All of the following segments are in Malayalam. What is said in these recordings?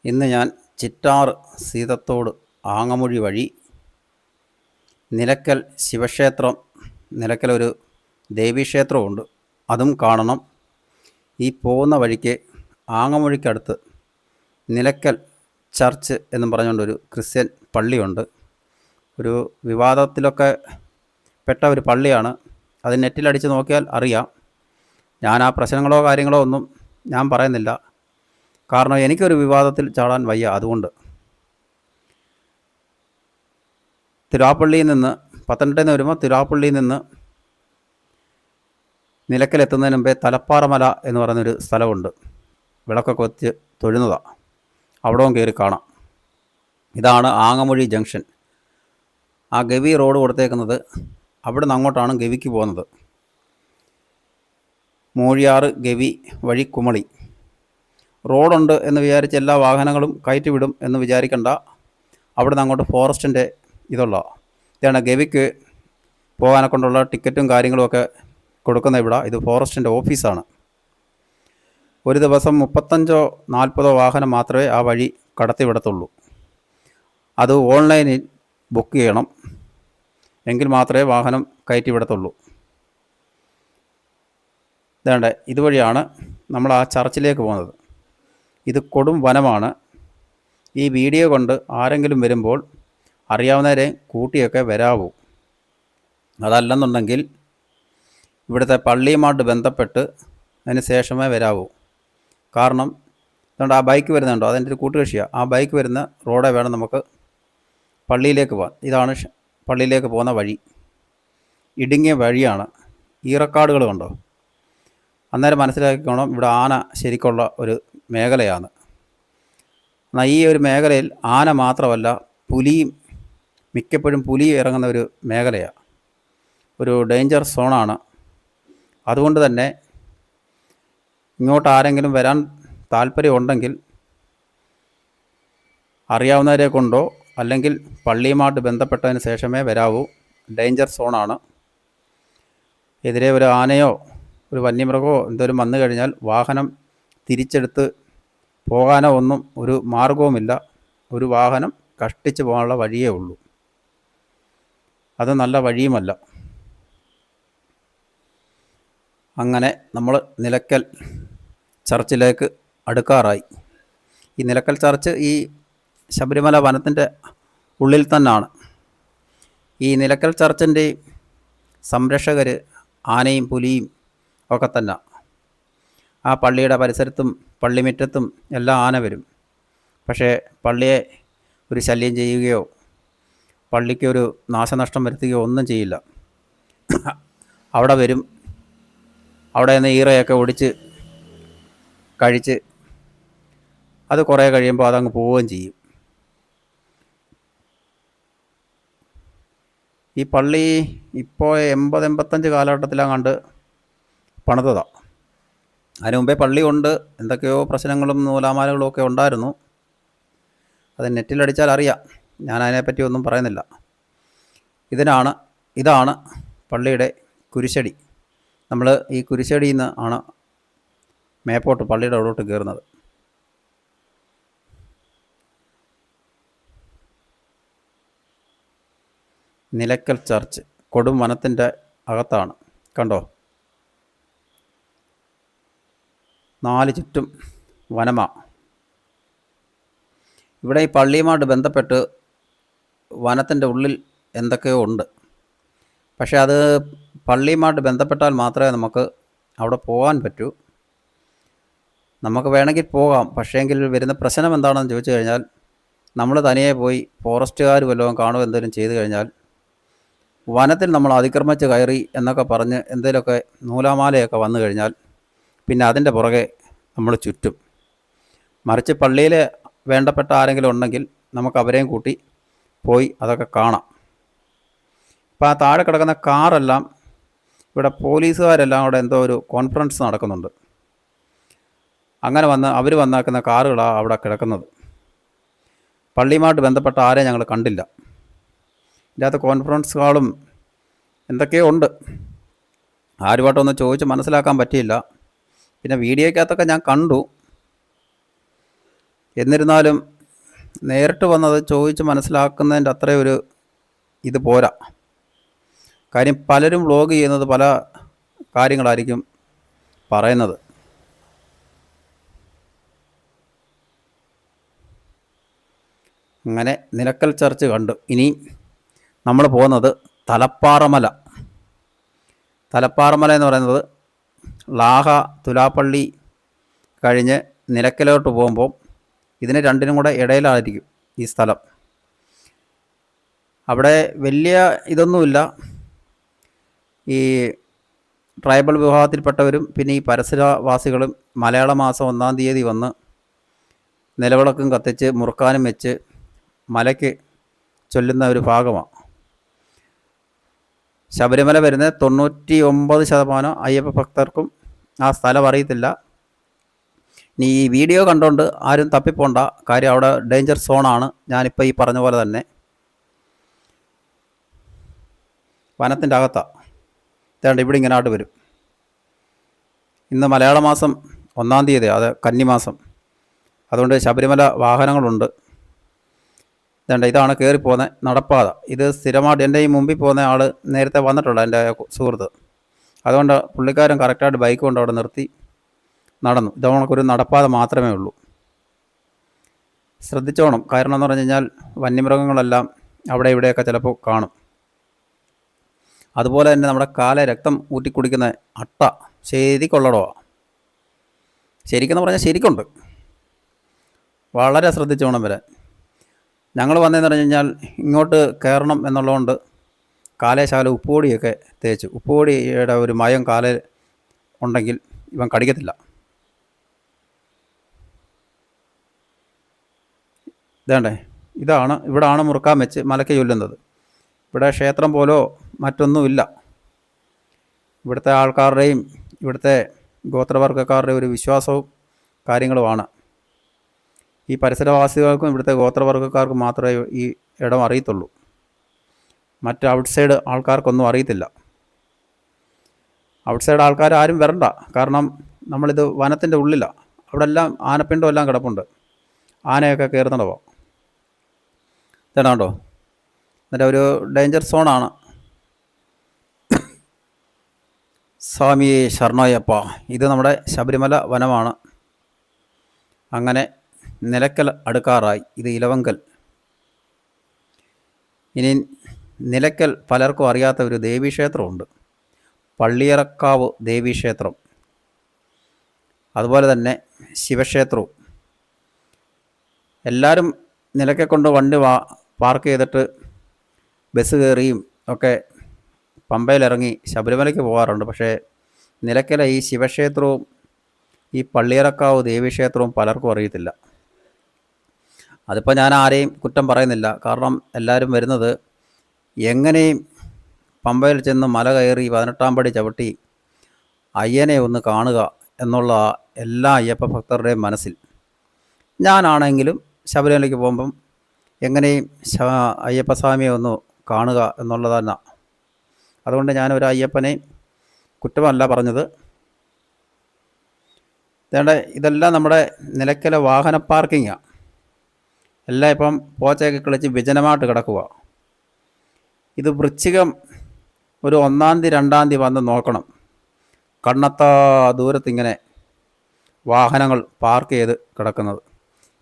ഇന്ന് ഞാൻ ചിറ്റാർ സീതത്തോട് ആങ്ങമൊഴി വഴി നിലയ്ക്കൽ ശിവക്ഷേത്രം, നിലയ്ക്കലൊരു ദേവീക്ഷേത്രമുണ്ട്, അതും കാണണം. ഈ പോകുന്ന വഴിക്ക് ആങ്ങമൊഴിക്കടുത്ത് നിലയ്ക്കൽ ചർച്ച് എന്നും പറഞ്ഞുകൊണ്ടൊരു ക്രിസ്ത്യൻ പള്ളിയുണ്ട്. ഒരു വിവാദത്തിലൊക്കെ പെട്ട ഒരു പള്ളിയാണ്. അത് നെറ്റിലടിച്ച് നോക്കിയാൽ അറിയാം. ഞാൻ ആ പ്രശ്നങ്ങളോ കാര്യങ്ങളോ ഒന്നും ഞാൻ പറയുന്നില്ല, കാരണം എനിക്കൊരു വിവാദത്തിൽ ചാടാൻ വയ്യ. അതുകൊണ്ട് തിരുവാപ്പള്ളിയിൽ നിന്ന്, പത്തനംതിട്ടയിൽ നിന്ന് വരുമ്പോൾ തിരുവാപ്പള്ളിയിൽ നിന്ന് നിലയ്ക്കലെത്തുന്നതിന് മുമ്പേ തലപ്പാറമല എന്ന് പറയുന്നൊരു സ്ഥലമുണ്ട്. വിളക്കൊക്കെ വെച്ച് തൊഴുന്നതാണ്. അവിടവും കയറി കാണാം. ഇതാണ് ആങ്ങമൊഴി ജംഗ്ഷൻ. ആ ഗവി റോഡ് കൊടുത്തേക്കുന്നത് അവിടെ നിന്ന് അങ്ങോട്ടാണ് ഗവിക്ക് പോകുന്നത്. മൂഴിയാറ് ഗവി വഴി കുമളി റോഡുണ്ട് എന്ന് വിചാരിച്ച് എല്ലാ വാഹനങ്ങളും കയറ്റി വിടും എന്ന് വിചാരിക്കണ്ട. അവിടെ നിന്ന് അങ്ങോട്ട് ഫോറസ്റ്റിൻ്റെ ഇതാണ് ഗവിക്ക് പോകാനെ കൊണ്ടുള്ള ടിക്കറ്റും കാര്യങ്ങളുമൊക്കെ കൊടുക്കുന്ന ഇത് ഫോറസ്റ്റിൻ്റെ ഓഫീസാണ്. ഒരു ദിവസം 35-40 വാഹനം മാത്രമേ ആ വഴി കടത്തിവിടത്തുള്ളൂ. അത് ഓൺലൈനിൽ ബുക്ക് ചെയ്യണം, എങ്കിൽ മാത്രമേ വാഹനം കയറ്റി വിടത്തുള്ളൂ. ഇതുവഴിയാണ് നമ്മൾ ആ ചർച്ചിലേക്ക് പോകുന്നത്. ഇത് കൊടും വനമാണ്. ഈ വീഡിയോ കൊണ്ട് ആരെങ്കിലും വരുമ്പോൾ അറിയാവുന്നവരെ കൂട്ടിയൊക്കെ വരാവൂ. അതല്ലെന്നുണ്ടെങ്കിൽ ഇവിടുത്തെ പള്ളിയുമായിട്ട് ബന്ധപ്പെട്ട് അതിന് ശേഷമേ വരാവൂ. കാരണം അതുകൊണ്ട് ആ ബൈക്ക് വരുന്നുണ്ടോ, അതെൻ്റെ ഒരു കൂട്ടുകക്ഷിയാണ്. ആ ബൈക്ക് വരുന്ന റോഡേ വേണം നമുക്ക് പള്ളിയിലേക്ക് പോകാൻ. ഇതാണ് പള്ളിയിലേക്ക് പോകുന്ന വഴി. ഇടുങ്ങിയ വഴിയാണ്. ഈറക്കാടുകൾ കണ്ടോ. അന്നേരം മനസ്സിലാക്കിക്കോണം, ഇവിടെ ആന ശരിക്കുള്ള ഒരു മേഖലയാണ്. എന്നാൽ ഈ ഒരു മേഖലയിൽ ആന മാത്രമല്ല, പുലിയും, മിക്കപ്പോഴും പുലി ഇറങ്ങുന്ന ഒരു മേഖലയാണ്. ഒരു ഡേഞ്ചർ സോണാണ്. അതുകൊണ്ട് തന്നെ ഇങ്ങോട്ട് ആരെങ്കിലും വരാൻ താല്പര്യമുണ്ടെങ്കിൽ അറിയാവുന്നവരെ കൊണ്ടോ അല്ലെങ്കിൽ പള്ളിയുമായിട്ട് ബന്ധപ്പെട്ടതിന് ശേഷമേ വരാവൂ. ഡേഞ്ചർ സോണാണ്. എതിരെ ഒരു ആനയോ ഒരു വന്യമൃഗമോ എന്തെങ്കിലും വന്നു കഴിഞ്ഞാൽ വാഹനം തിരിച്ചെടുത്ത് പോകാനോ ഒന്നും ഒരു മാർഗവുമില്ല. ഒരു വാഹനം കഷ്ടിച്ച് പോകാനുള്ള വഴിയേ ഉള്ളൂ. അത് നല്ല വഴിയുമല്ല. അങ്ങനെ നമ്മൾ നിലയ്ക്കൽ ചർച്ചിലേക്ക് അടുക്കാറായി. ഈ നിലയ്ക്കൽ ചർച്ച് ഈ ശബരിമല വനത്തിൻ്റെ ഉള്ളിൽ തന്നെയാണ്. ഈ നിലയ്ക്കൽ ചർച്ചിൻ്റെ സംരക്ഷകർ ആനയും പുലിയും ഒക്കെ തന്നെ. ആ പള്ളിയുടെ പരിസരത്തും പള്ളിമുറ്റത്തും എല്ലാം ആന വരും. പക്ഷേ പള്ളിയെ ഒരു ശല്യം ചെയ്യുകയോ പള്ളിക്കൊരു നാശനഷ്ടം വരുത്തുകയോ ഒന്നും ചെയ്യില്ല. അവിടെ വരും. അവിടെ നിന്ന് ഈറയൊക്കെ ഒടിച്ച് കഴിച്ച് അത് കുറേ കഴിയുമ്പോൾ അതങ്ങ് പോവുകയും ചെയ്യും. ഈ പള്ളി ഇപ്പോൾ 80-85 കാലഘട്ടത്തിലാണ് പണിതതാണ്. അതിന് മുമ്പേ പള്ളിയുണ്ട്. എന്തൊക്കെയോ പ്രശ്നങ്ങളും നൂലാമാലകളും ഒക്കെ ഉണ്ടായിരുന്നു. അത് നെറ്റിലടിച്ചാൽ അറിയാം. ഞാൻ അതിനെപ്പറ്റി ഒന്നും പറയുന്നില്ല. ഇതാണ് പള്ളിയുടെ കുരിശടി. നമ്മൾ ഈ കുരിശടിയിൽ നിന്ന് ആണ് മേപ്പോട്ട് പള്ളിയുടെ അവിടോട്ട് കയറുന്നത്. നിലയ്ക്കൽ ചർച്ച് കൊടും വനത്തിൻ്റെ അകത്താണ്. കണ്ടോ, 4 ചുറ്റും വനമാണ്. ഇവിടെ ഈ പള്ളിയുമായിട്ട് ബന്ധപ്പെട്ട് വനത്തിൻ്റെ ഉള്ളിൽ എന്തൊക്കെയോ ഉണ്ട്. പക്ഷേ അത് പള്ളിയുമായിട്ട് ബന്ധപ്പെട്ടാൽ മാത്രമേ നമുക്ക് അവിടെ പോകാൻ പറ്റൂ. നമുക്ക് വേണമെങ്കിൽ പോകാം. പക്ഷേങ്കിൽ വരുന്ന പ്രശ്നം എന്താണെന്ന് ചോദിച്ചു കഴിഞ്ഞാൽ, നമ്മൾ തനിയെ പോയി ഫോറസ്റ്റുകാർ വല്ലതും കാണുമോ എന്തെങ്കിലും ചെയ്തു കഴിഞ്ഞാൽ വനത്തിൽ നമ്മൾ അതിക്രമിച്ച് കയറി എന്നൊക്കെ പറഞ്ഞ് എന്തെങ്കിലുമൊക്കെ നൂലാമാലയൊക്കെ വന്നു കഴിഞ്ഞാൽ പിന്നെ അതിൻ്റെ പുറകെ നമ്മൾ ചുറ്റും. മറിച്ച് പള്ളിയിൽ വേണ്ടപ്പെട്ട ആരെങ്കിലും ഉണ്ടെങ്കിൽ നമുക്ക് അവരെയും കൂട്ടി പോയി അതൊക്കെ കാണാം. ഇപ്പോൾ ആ താഴെ കിടക്കുന്ന കാറെല്ലാം ഇവിടെ പോലീസുകാരെല്ലാം അവിടെ എന്തോ ഒരു കോൺഫറൻസ് നടക്കുന്നുണ്ട്. അങ്ങനെ അവർ വന്നാക്കുന്ന കാറുകളാണ് അവിടെ കിടക്കുന്നത്. പള്ളിയുമായിട്ട് ബന്ധപ്പെട്ട ആരെയും ഞങ്ങൾ കണ്ടില്ല. ഇതിനകത്ത് കോൺഫറൻസ് ഹാളും എന്തൊക്കെയോ ഉണ്ട്. ആരുമായിട്ടൊന്ന് ചോദിച്ച് മനസ്സിലാക്കാൻ പറ്റിയില്ല. പിന്നെ വീഡിയോയ്ക്കകത്തൊക്കെ ഞാൻ കണ്ടു. എന്നിരുന്നാലും നേരിട്ട് വന്നത് ചോദിച്ച് മനസ്സിലാക്കുന്നതിൻ്റെ അത്രയൊരു ഇത് പോരാ. കാര്യം പലരും വ്ളോഗ് ചെയ്യുന്നത് പല കാര്യങ്ങളായിരിക്കും പറയുന്നത്. അങ്ങനെ നിലക്കൽ ചർച്ച് കണ്ടു. ഇനി നമ്മൾ പോകുന്നത് തലപ്പാറമല. തലപ്പാറമല എന്ന് പറയുന്നത് ലാഹ തുലാപ്പള്ളി കഴിഞ്ഞ് നിലക്കലോട്ട് പോകുമ്പോൾ ഇതിന് രണ്ടിനും കൂടെ ഇടയിലായിരിക്കും ഈ സ്ഥലം. അവിടെ വലിയ ഇതൊന്നുമില്ല. ഈ ട്രൈബൽ വിഭാഗത്തിൽപ്പെട്ടവരും പിന്നെ ഈ പരിസരവാസികളും മലയാള മാസം 1-ാം തീയതി വന്ന് നിലവിളക്കും കത്തിച്ച് മുറുക്കാനും വെച്ച് മലയ്ക്ക് ചൊല്ലുന്ന ഒരു ഭാഗമാണ്. ശബരിമല വരുന്ന 99% അയ്യപ്പ ഭക്തർക്കും ആ സ്ഥലം അറിയത്തില്ല. ഇനി ഈ വീഡിയോ കണ്ടുകൊണ്ട് ആരും തപ്പിപ്പോണ്ട. കാര്യം അവിടെ ഡേഞ്ചർ സോണാണ്. ഞാനിപ്പോൾ ഈ പറഞ്ഞ പോലെ തന്നെ വനത്തിൻ്റെ അകത്താണ്. ഇതാണ്ട് ഇവിടെ ഇങ്ങനായിട്ട് വരും. ഇന്ന് മലയാള മാസം 1-ാം തീയതി, അത് കന്നിമാസം. അതുകൊണ്ട് ശബരിമല വാഹനങ്ങളുണ്ട്. ഇതാണ് കയറിപ്പോകുന്ന നടപ്പാത. ഇത് സ്ഥിരമായിട്ട് എൻ്റെ ഈ മുമ്പിൽ പോകുന്ന ആൾ നേരത്തെ വന്നിട്ടുള്ള എൻ്റെ സുഹൃത്ത്. അതുകൊണ്ട് പുള്ളിക്കാരൻ കറക്റ്റായിട്ട് ബൈക്ക് കൊണ്ട് അവിടെ നിർത്തി നടന്നു. ഇത് നമുക്കൊരു നടപ്പാത മാത്രമേ ഉള്ളൂ. ശ്രദ്ധിച്ചോണം. കാരണം എന്ന് പറഞ്ഞു കഴിഞ്ഞാൽ വന്യമൃഗങ്ങളെല്ലാം അവിടെ ഇവിടെയൊക്കെ ചിലപ്പോൾ കാണും. അതുപോലെ തന്നെ നമ്മുടെ കാലെ രക്തം ഊറ്റിക്കുടിക്കുന്ന അട്ട ശരിക്കുള്ളടമാണ്. ശരിക്കെന്ന് പറഞ്ഞാൽ ശരിക്കുണ്ട്. വളരെ ശ്രദ്ധിച്ചോണം വരാൻ. ഞങ്ങൾ വന്നതെന്ന് പറഞ്ഞു കഴിഞ്ഞാൽ ഇങ്ങോട്ട് കയറണം എന്നുള്ളതുകൊണ്ട് കാലേശാല ഉപ്പുപൊടിയൊക്കെ തേച്ചു. ഉപ്പുപൊടിയുടെ ഒരു മയം കാലേ ഉണ്ടെങ്കിൽ ഇവൻ കടിക്കത്തില്ല. ഇതേണ്ടേ, ഇവിടാണ് മുറുക്കാൻ വെച്ച് മലയ്ക്ക് ചൊല്ലുന്നത്. ഇവിടെ ക്ഷേത്രം പോലോ മറ്റൊന്നുമില്ല. ഇവിടുത്തെ ആൾക്കാരുടെയും ഇവിടുത്തെ ഗോത്രവർഗ്ഗക്കാരുടെ ഒരു വിശ്വാസവും കാര്യങ്ങളുമാണ്. ഈ പരിസരവാസികൾക്കും ഇവിടുത്തെ ഗോത്രവർഗ്ഗക്കാർക്കും മാത്രമേ ഈ ഇടം അറിയത്തുള്ളൂ. മറ്റ് ഔട്ട്സൈഡ് ആൾക്കാർക്കൊന്നും അറിയത്തില്ല. ഔട്ട്സൈഡ് ആൾക്കാർ ആരും വരണ്ട. കാരണം നമ്മളിത് വനത്തിൻ്റെ ഉള്ളിലാണ്. അവിടെ എല്ലാം ആനപ്പിണ്ടം എല്ലാം കിടപ്പുണ്ട്. ആനയൊക്കെ കയറുന്നിടവാണ്. ഇതാണ്ടോ, എന്നിട്ട് ഒരു ഡേഞ്ചർ സോണാണ്. സ്വാമിയെ ശരണയ്യപ്പ. ഇത് നമ്മുടെ ശബരിമല വനമാണ്. അങ്ങനെ നിലക്കൽ അടുക്കാറായി. ഇത് ഇലവങ്കൽ. ഇനി നിലക്കൽ പലർക്കും അറിയാത്ത ഒരു ദേവീക്ഷേത്രമുണ്ട്, പള്ളിയറക്കാവ് ദേവീക്ഷേത്രം. അതുപോലെ തന്നെ ശിവക്ഷേത്രവും. എല്ലാവരും നിലയ്ക്കെ കൊണ്ട് വണ്ടി പാർക്ക് ചെയ്തിട്ട് ബസ് കയറിയും ഒക്കെ പമ്പയിലിറങ്ങി ശബരിമലയ്ക്ക് പോകാറുണ്ട്. പക്ഷേ നിലയ്ക്കലെ ഈ ശിവക്ഷേത്രവും ഈ പള്ളിയറക്കാവ് ദേവീക്ഷേത്രവും പലർക്കും അറിയത്തില്ല. അതിപ്പോൾ ഞാൻ ആരെയും കുറ്റം പറയുന്നില്ല. കാരണം എല്ലാവരും വരുന്നത് എങ്ങനെയും പമ്പയിൽ ചെന്ന് മല കയറി 18-ാം പടി ചവിട്ടി അയ്യനെ ഒന്ന് കാണുക എന്നുള്ള എല്ലാ അയ്യപ്പ ഭക്തരുടെയും മനസ്സിൽ. ഞാനാണെങ്കിലും ശബരിമലയ്ക്ക് പോകുമ്പം എങ്ങനെയും അയ്യപ്പസ്വാമിയെ ഒന്ന് കാണുക എന്നുള്ളതല്ല. അതുകൊണ്ട് ഞാനൊരു അയ്യപ്പനെ കുറ്റമല്ല പറഞ്ഞത്. ഇതെല്ലാം നമ്മുടെ നിലയ്ക്കലെ വാഹന പാർക്കിങ്ങാണ്. എല്ലാം ഇപ്പം പോച്ചയൊക്കെ കളിച്ച് വിജനമായിട്ട് കിടക്കുക. ഇത് വൃശ്ചികം ഒരു 1-ാം തീയതി 2-ാം തീയതി വന്ന് നോക്കണം. കണ്ണത്താ ദൂരത്തിങ്ങനെ വാഹനങ്ങൾ പാർക്ക് ചെയ്ത് കിടക്കുന്നത്.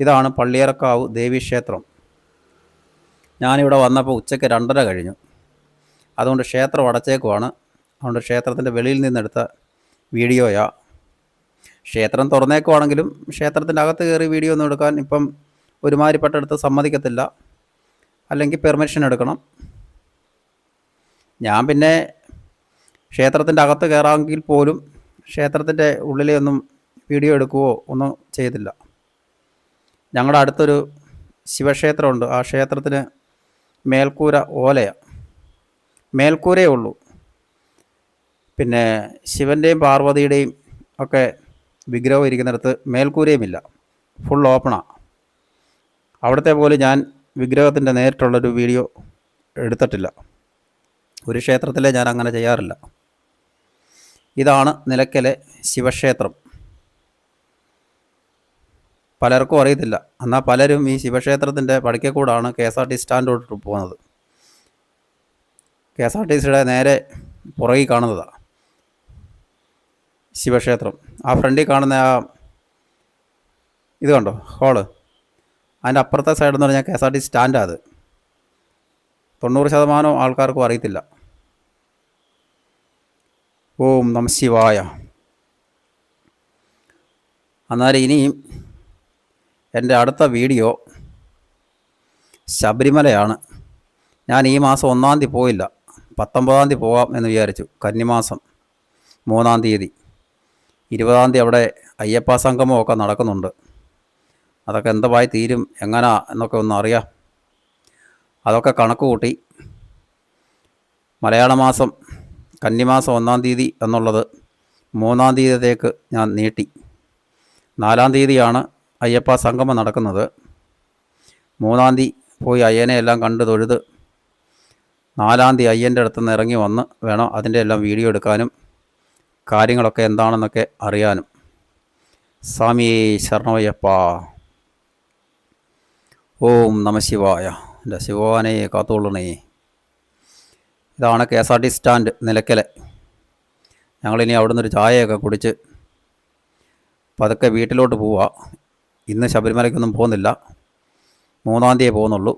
ഇതാണ് പള്ളിയറക്കാവ് ദേവീക്ഷേത്രം. ഞാനിവിടെ വന്നപ്പോൾ ഉച്ചയ്ക്ക് 2:30 കഴിഞ്ഞു. അതുകൊണ്ട് ക്ഷേത്രം അടച്ചേക്കുവാണ്. അതുകൊണ്ട് ക്ഷേത്രത്തിൻ്റെ വെളിയിൽ നിന്നെടുത്ത വീഡിയോയാ. ക്ഷേത്രം തുറന്നേക്കുവാണെങ്കിലും ക്ഷേത്രത്തിൻ്റെ അകത്ത് കയറി വീഡിയോ ഒന്നും എടുക്കാൻ ഇപ്പം ഒരുമാതിരിപ്പെട്ടടുത്ത് സമ്മതിക്കത്തില്ല. അല്ലെങ്കിൽ പെർമിഷൻ എടുക്കണം. ഞാൻ പിന്നെ ക്ഷേത്രത്തിൻ്റെ അകത്ത് കയറാമെങ്കിൽ പോലും ക്ഷേത്രത്തിൻ്റെ ഉള്ളിലെ ഒന്നും വീഡിയോ എടുക്കുകയോ ഒന്നും ചെയ്തില്ല. ഞങ്ങളുടെ അടുത്തൊരു ശിവക്ഷേത്രമുണ്ട്. ആ ക്ഷേത്രത്തിന് മേൽക്കൂര ഓലയാണ്. മേൽക്കൂരയേ ഉള്ളൂ. പിന്നെ ശിവൻ്റെയും പാർവതിയുടെയും ഒക്കെ വിഗ്രഹം ഇരിക്കുന്നിടത്ത് മേൽക്കൂരയുമില്ല. ഫുൾ ഓപ്പണാണ്. അവിടുത്തെ പോലും ഞാൻ വിഗ്രഹത്തിൻ്റെ നേരിട്ടുള്ളൊരു വീഡിയോ എടുത്തിട്ടില്ല. ഒരു ക്ഷേത്രത്തിലെ ഞാൻ അങ്ങനെ ചെയ്യാറില്ല. ഇതാണ് നിലയ്ക്കലെ ശിവക്ഷേത്രം. പലർക്കും അറിയത്തില്ല. എന്നാൽ പലരും ഈ ശിവക്ഷേത്രത്തിൻ്റെ പടിക്കൽക്കൂടാണ് KSRTC സ്റ്റാൻഡോട്ട് പോകുന്നത്. KSRTCയുടെ നേരെ പുറകിൽ കാണുന്നതാണ് ശിവക്ഷേത്രം. ആ ഫ്രണ്ടിൽ കാണുന്ന ആ ഇത് കണ്ടോ, ഹോള്, അതിൻ്റെ അപ്പുറത്തെ സൈഡെന്ന് പറഞ്ഞാൽ KSRTC സ്റ്റാൻഡാണ്. അത് 90% ആൾക്കാർക്കും അറിയത്തില്ല. ഓം നമ ശിവായ. അന്നേരം ഇനിയും എൻ്റെ അടുത്ത വീഡിയോ ശബരിമലയാണ്. ഞാൻ ഈ മാസം 1-ാം തീയതി പോയില്ല, 19-ാം തീയതി പോകാം എന്ന് വിചാരിച്ചു. കന്നിമാസം 3-ാം തീയതി. 20-ാം തീയതി അവിടെ അയ്യപ്പ സംഗമമൊക്കെ നടക്കുന്നുണ്ട്. അതൊക്കെ എന്തായി തീരും എങ്ങനാ എന്നൊക്കെ ഒന്ന് അറിയാം. അതൊക്കെ കണക്ക് കൂട്ടി മലയാള മാസം കന്നിമാസം 1-ാം തീയതി എന്നുള്ളത് 3-ാം തീയതിയിലേക്ക് ഞാൻ നീട്ടി. 4-ാം തീയതിയാണ് അയ്യപ്പ സംഗമം നടക്കുന്നത്. 3-ാം തീയതി പോയി അയ്യനെ എല്ലാം കണ്ട് തൊഴുത് 4-ാം തീയതി അയ്യൻ്റെ അടുത്ത് നിന്ന് ഇറങ്ങി വന്ന് വേണം അതിൻ്റെ എല്ലാം വീഡിയോ എടുക്കാനും കാര്യങ്ങളൊക്കെ എന്താണെന്നൊക്കെ അറിയാനും. സ്വാമിയേ ശരണമയ്യപ്പ. ഓം നമ ശിവായ. എൻ്റെ ശിവവാനെ കാത്തോളണേ. ഇതാണ് KSRTC സ്റ്റാൻഡ് നിലയ്ക്കലെ. ഞങ്ങളിനി അവിടെ നിന്നൊരു ചായയൊക്കെ കുടിച്ച് പതുക്കെ വീട്ടിലോട്ട് പോവുക. ഇന്ന് ശബരിമലയ്ക്കൊന്നും പോകുന്നില്ല, 3-ാം തീയതി പോകുന്നുള്ളൂ.